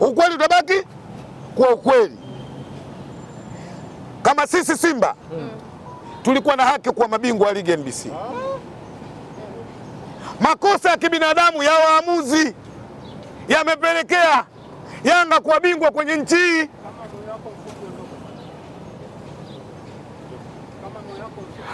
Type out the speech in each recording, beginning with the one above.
ukweli utabaki kwa ukweli. Kama sisi Simba tulikuwa na haki kwa mabingwa wa ligi NBC. Makosa ya kibinadamu ya waamuzi yamepelekea Yanga kuwa bingwa kwenye nchi hii.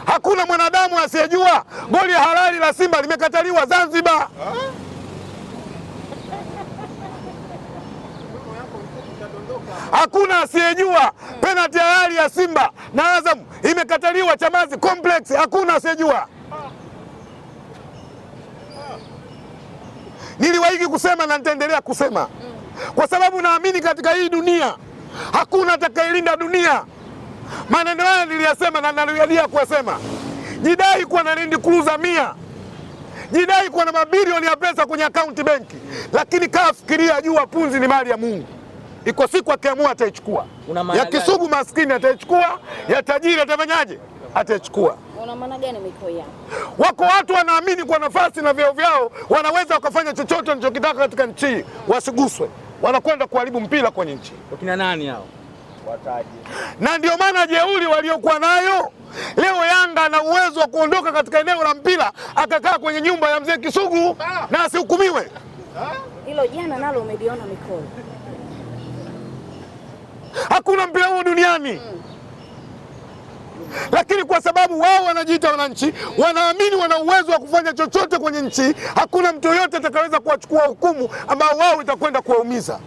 Hakuna mwanadamu asiyejua goli halali la Simba limekataliwa Zanzibar. Hakuna asiyejua penalty halali ya Simba na Azam imekataliwa Chamazi Complex. Hakuna asiyejua. Niliwahi kusema na nitaendelea kusema, kwa sababu naamini katika hii dunia hakuna atakayelinda dunia. Maneno haya niliyasema na narudia kusema. Jidai kuwa na Land Cruiser 100, jidai kuwa na mabilioni ya pesa kwenye account benki, lakini kafikiria jua punzi ni mali ya Mungu. Iko siku akiamua ataichukua. Ya Kisugu maskini ataichukua, ya tajiri atafanyaje? Ataichukua. Una maana gani Mikoi yako? Wako watu wanaamini kwa nafasi na vyeo vyao wanaweza wakafanya chochote wanachokitaka katika nchi, wasiguswe. Wanakwenda kuharibu mpira kwenye nchi. Wakina nani hao? Wataje. Na ndio maana jeuri waliokuwa nayo leo, Yanga ana uwezo wa kuondoka katika eneo la mpira akakaa kwenye nyumba ya mzee Kisugu na asihukumiwe. Hilo jana nalo umeliona Mikoi. Hakuna mpira huo duniani. Lakini kwa sababu wao wanajiita wananchi, wanaamini wana uwezo wa kufanya chochote kwenye nchi, hakuna mtu yoyote atakayeweza kuwachukua hukumu ambao wao itakwenda kuwaumiza.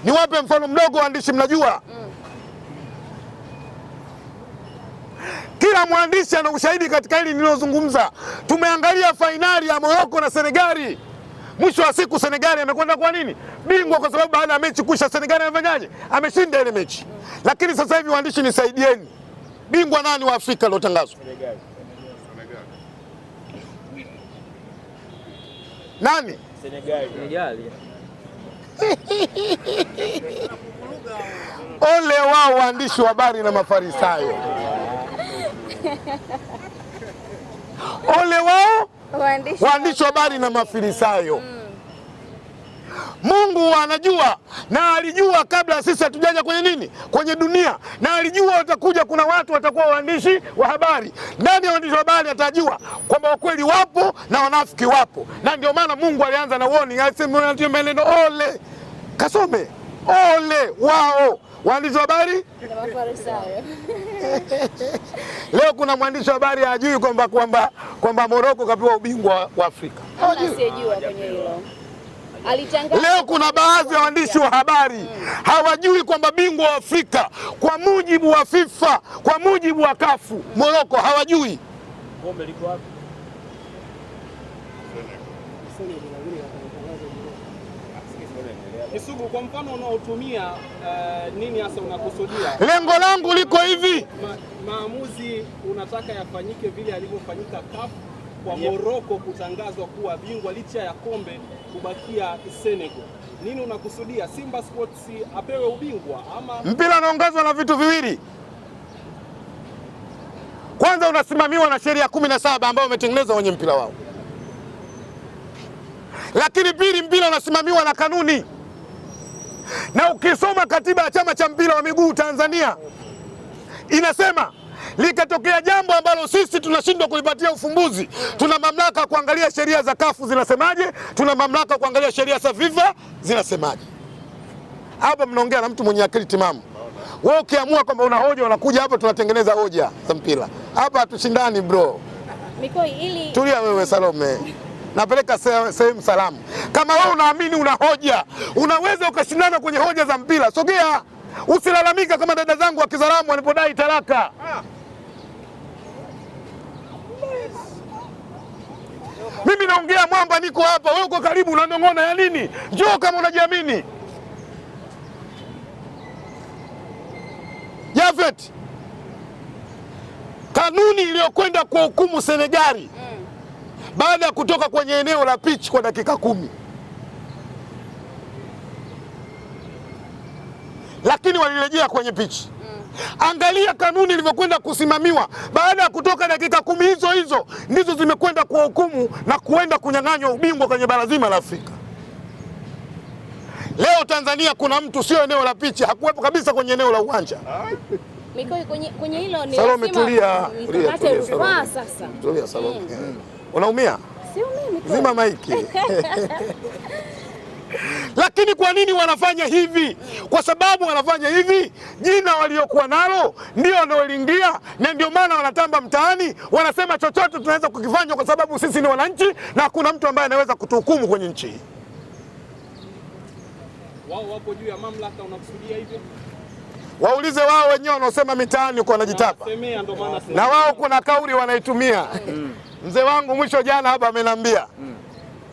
Niwape mfano mdogo, waandishi mnajua. Kila mwandishi ana ushahidi katika hili nilozungumza. Tumeangalia fainali ya Morocco na Senegali. Mwisho wa siku Senegali amekwenda kwa nini? Bingwa, kwa sababu baada ya mechi kuisha Senegali amefanyaje? Ameshinda ile mechi. Lakini sasa hivi waandishi nisaidieni. Bingwa nani wa Afrika aliotangazwa? Senegali. Nani? Senegali. Ole wao waandishi wa habari na Mafarisayo. Ole wao waandishi wa habari na Mafarisayo. Mungu anajua, na alijua kabla sisi hatujaja kwenye nini, kwenye dunia, na alijua watakuja, kuna watu watakuwa waandishi wa habari. Ndani ya waandishi wa habari atajua kwamba wakweli wapo na wanafiki wapo, na ndio maana Mungu alianza na warning, alisema neno ole, kasome ole wao waandishi wa habari na Mafarisayo. Leo kuna mwandishi wa habari hajui kwamba Morocco kapewa ubingwa wa Afrika. Asiyejua kwenye hilo. Leo kuna baadhi ya waandishi wa habari hawajui kwamba bingwa wa Afrika kwa mujibu wa FIFA, kwa mujibu wa kafu, Morocco hawajui. Kombe liko wapi? Kisugu, kwa mfano unaotumia nini hasa unakusudia? Lengo langu liko hivi. Maamuzi unataka yafanyike vile alivyofanyika CAF kwa Morocco kutangazwa kuwa bingwa licha ya kombe kubakia Senegal. Nini unakusudia? Simba Sports apewe ubingwa ama? Mpira unaongozwa na vitu viwili. Kwanza unasimamiwa na sheria 17 ambayo umetengenezwa kwenye mpira wao. Lakini pili, mpira unasimamiwa na kanuni. Na ukisoma katiba ya chama cha mpira wa miguu Tanzania inasema likatokea jambo ambalo sisi tunashindwa kulipatia ufumbuzi, tuna mamlaka kuangalia sheria za kafu zinasemaje, tuna mamlaka kuangalia sheria za FIFA zinasemaje. Hapa mnaongea na mtu mwenye akili timamu. Wewe ukiamua kwamba una hoja unakuja hapa tunatengeneza hoja za mpira. Hapa hatushindani bro. Mikoi ili tulia wewe Salome. Napeleka sehemu salamu. Kama wewe unaamini una hoja, unaweza ukashindana kwenye hoja za mpira, sogea. Usilalamika kama dada zangu wa Kizaramu walipodai talaka. Mimi naongea mwamba, niko hapa, wewe uko karibu, unanong'ona ya nini? Njoo kama unajiamini. Jafet, kanuni iliyokwenda kwa hukumu Senegali baada ya kutoka kwenye eneo la pitch kwa dakika 10, lakini walirejea kwenye pitch. Angalia kanuni ilivyokwenda kusimamiwa baada ya kutoka dakika 10 hizo ndizo zimekwenda kwa hukumu na kuenda kunyang'anywa ubingwa kwenye bara zima la Afrika. Leo Tanzania kuna mtu sio eneo la picha, hakuwepo kabisa kwenye eneo la uwanja. Mikoi kwenye hilo ni Salome, tulia. Rufaa sasa. Tulia Salome. Unaumia? Siumii Mikoi. Zima maiki. Lakini kwa nini wanafanya hivi? Kwa sababu wanafanya hivi, jina waliokuwa nalo ndio wanaolingia, na ndio maana wanatamba mtaani, wanasema chochote tunaweza kukifanya kwa sababu sisi ni wananchi na hakuna mtu ambaye anaweza kutuhukumu kwenye nchi hii. Wao wapo juu ya mamlaka, unakusudia hivyo? Waulize wao wenyewe wanaosema mitaani uko wanajitapa. Na wao kuna kauli wanaitumia. Mzee wangu mwisho jana hapa amenambia,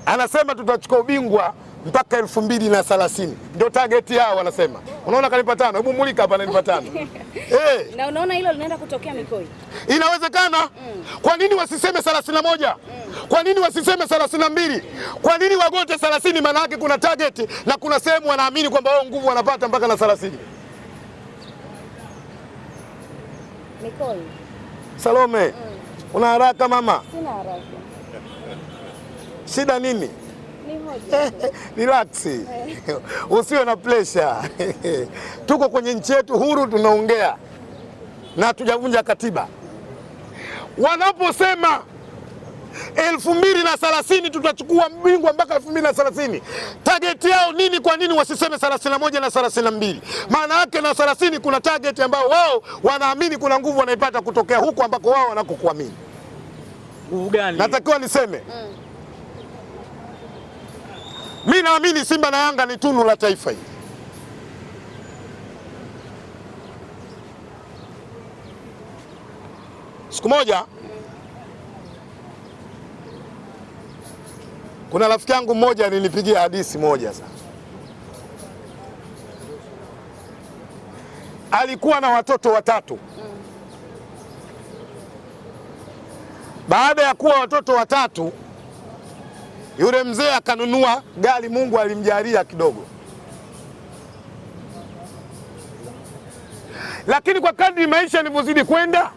anasema tutachukua ubingwa mpaka 2030. Ndio target yao wanasema. Unaona kanipa 5. Hebu mulika hapa nanipa 5. Na unaona hilo linaenda kutokea Mikoi? Inawezekana. Kwa nini wasiseme 31? Kwa nini wasiseme 32? Kwa nini wagote 30? Maana yake kuna target na kuna sehemu wanaamini kwamba wao nguvu wanapata mpaka na 30. Mikoi. Salome. Una haraka mama? Sina haraka. Shida nini? Ni hoja. Relax. Usiwe na pressure. Tuko kwenye nchi yetu huru, tunaongea na hatujavunja katiba. Wanaposema 2030 tutachukua mbingwa mpaka 2030, target yao nini? Kwa nini wasiseme 31 na 32? Maana yake na 30 kuna target ambayo wao wanaamini kuna nguvu wanaipata kutokea huko ambako wao wanakokuamini. Nguvu gani? Natakiwa niseme mimi naamini Simba na Yanga ni tunu la taifa hili. Siku moja kuna rafiki yangu mmoja alinipigia hadithi moja sana. Alikuwa na watoto watatu. Baada ya kuwa watoto watatu, yule mzee akanunua gari, Mungu alimjalia kidogo. Lakini kwa kadri maisha yalivyozidi kwenda,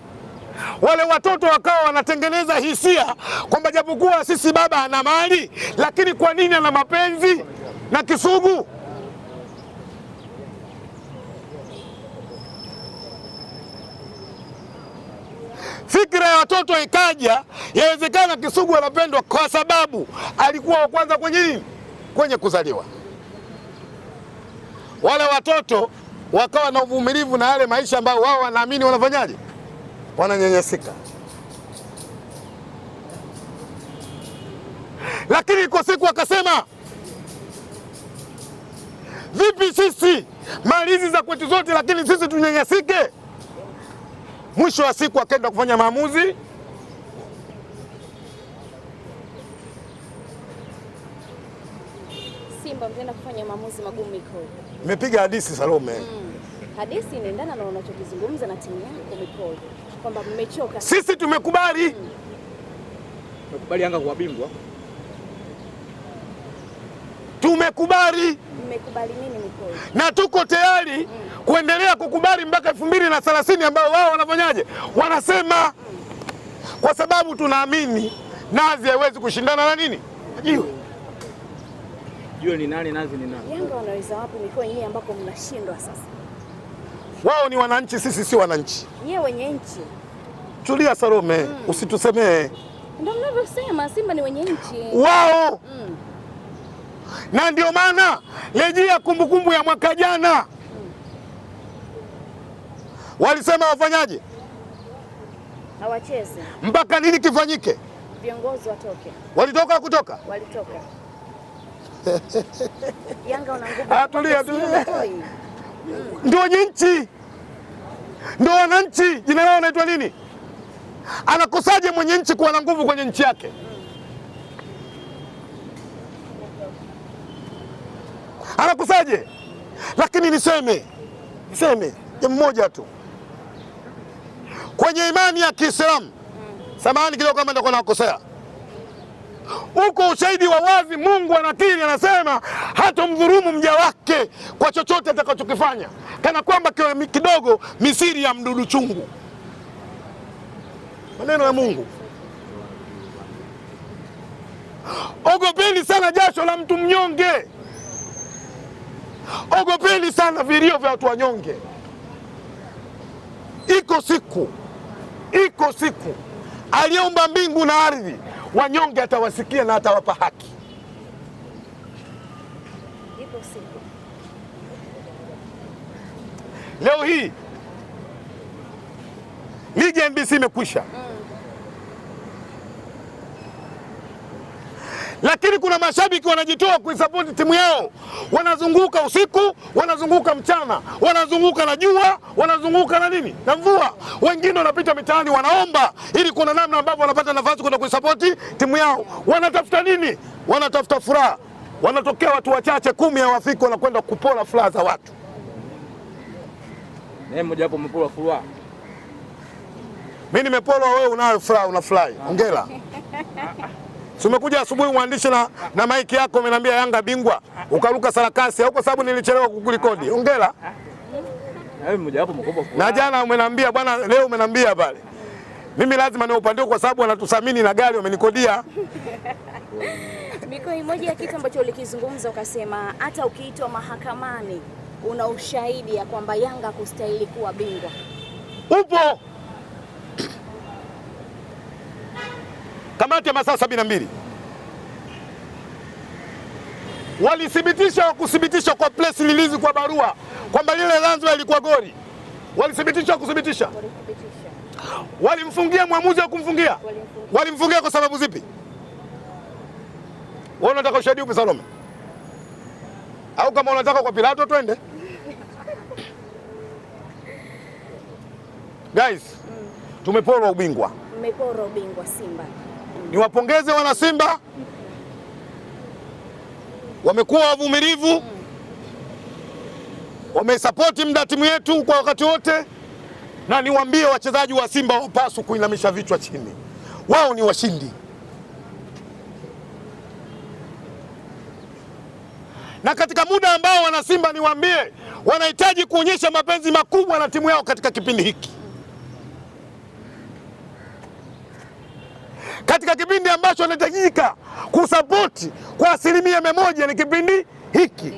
wale watoto wakawa wanatengeneza hisia kwamba japokuwa sisi baba ana mali, lakini kwa nini ana mapenzi na Kisugu? Fikira ya watoto ikaja, yawezekana Kisugu anapendwa kwa sababu alikuwa wa kwanza kwenye kuzaliwa. Wale watoto wakawa na uvumilivu na yale maisha ambayo wao wanaamini wanafanyaje, wananyanyasika. Lakini iko siku akasema, vipi sisi mali hizi za kwetu zote, lakini sisi tunyanyasike? Mwisho wa siku akaenda kufanya maamuzi. Simba mtaenda kufanya maamuzi magumu Mikoi. Nimepiga hadithi Salome. Hadithi inaendana na unachokizungumza na timu yako Mikoi, kwamba mmechoka. Sisi tumekubali. Tumekubali Yanga kuwa bingwa. Tumekubali. Mmekubali nini Mikoi? Na tuko tayari kuendelea kukubali mpaka 2030 ambao wao wanafanyaje, wanasema, kwa sababu tunaamini nazi haiwezi kushindana na nini, jiwe. Jiwe ni nani, nazi ni nani? Yanga wanaweza wapi Mikoi nyinyi ambako mnashindwa sasa? Wao ni wananchi, sisi si wananchi. Nyie wenye nchi. Tulia Salome, usitusemee. Ndio mnavyosema Simba ni wenye nchi. Wao. Na ndio maana rejea kumbukumbu ya mwaka jana. Walisema wafanyaje? Hawacheze. Mpaka nini kifanyike? Viongozi watoke. Walitoka kutoka? Walitoka. Yanga wana nguvu. Tulia. Ndio wenye nchi. Ndio wananchi. Jina lao naitwa nini? Anakosaje mwenye nchi kuwa na nguvu kwenye nchi yake? Anakosaje? Lakini niseme jambo moja tu. Kwenye imani ya Kiislamu, samahani kidogo kama nitakuwa nakosea, uko ushahidi wa wazi. Mungu anakiri, anasema hatomdhulumu mja wake kwa chochote atakachokifanya, kana kwamba kidogo misiri ya mdudu chungu. Maneno ya Mungu. Ogopeni sana jasho la mtu mnyonge. Ogopeni sana vilio vya watu wanyonge. Iko siku aliyeumba mbingu na ardhi, wanyonge atawasikia na atawapa haki. Iko siku. Leo hii ligi ya NBC imekwisha. Lakini kuna mashabiki wanajitoa kuisapoti timu yao, wanazunguka usiku, wanazunguka mchana, wanazunguka na jua, wanazunguka na nini, na mvua. Wengine wanapita mitaani wanaomba ili kuna namna ambavyo wanapata nafasi kwenda kuisapoti timu yao. Wanatafuta nini? Wanatafuta furaha. Wanatokea watu wachache 10 hawafiki, wanakwenda kupora furaha za watu. Mmoja hapo umepora furaha. Mimi nimeporwa, wewe unayo furaha, unafurahi. Hongera. Si umekuja asubuhi mwandishi na maiki yako umeniambia Yanga bingwa, ukaruka sarakasi au kwa sababu nilichelewa kukurekodi. Hongera. Na jana umeniambia bwana, leo umeniambia pale mimi lazima niupandie kwa sababu wanatusamini na gari wamenikodia. Miko, moja ya kitu ambacho ulikizungumza ukasema hata ukiitwa mahakamani una ushahidi ya kwamba Yanga kustahili kuwa bingwa. Upo. Kamati ya masaa 72 walithibitisha kuthibitisha kwa press release, kwa barua kwamba lile Zanzibar ilikuwa goli. Walithibitisha kuthibitisha. Walimfungia mwamuzi wa kumfungia. Walimfungia kwa sababu zipi? Wewe unataka ushahidi upi Salome? Au kama unataka kwa Pilato twende. Guys, tumeporwa ubingwa. Mmeporwa ubingwa Simba. Niwapongeze wana Simba, wamekuwa wavumilivu, wamesapoti muda timu yetu kwa wakati wote, na niwaambie wachezaji wa Simba wapaswa kuinamisha vichwa chini. Wao ni washindi, na katika muda ambao wana Simba niwaambie wanahitaji kuonyesha mapenzi makubwa na timu yao katika kipindi hiki. Katika kipindi ambacho wanahitajika kusapoti kwa 100% ni kipindi hiki.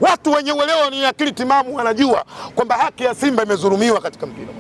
Watu wenye uelewa ni akili timamu wanajua kwamba haki ya Simba imezulumiwa katika mpira.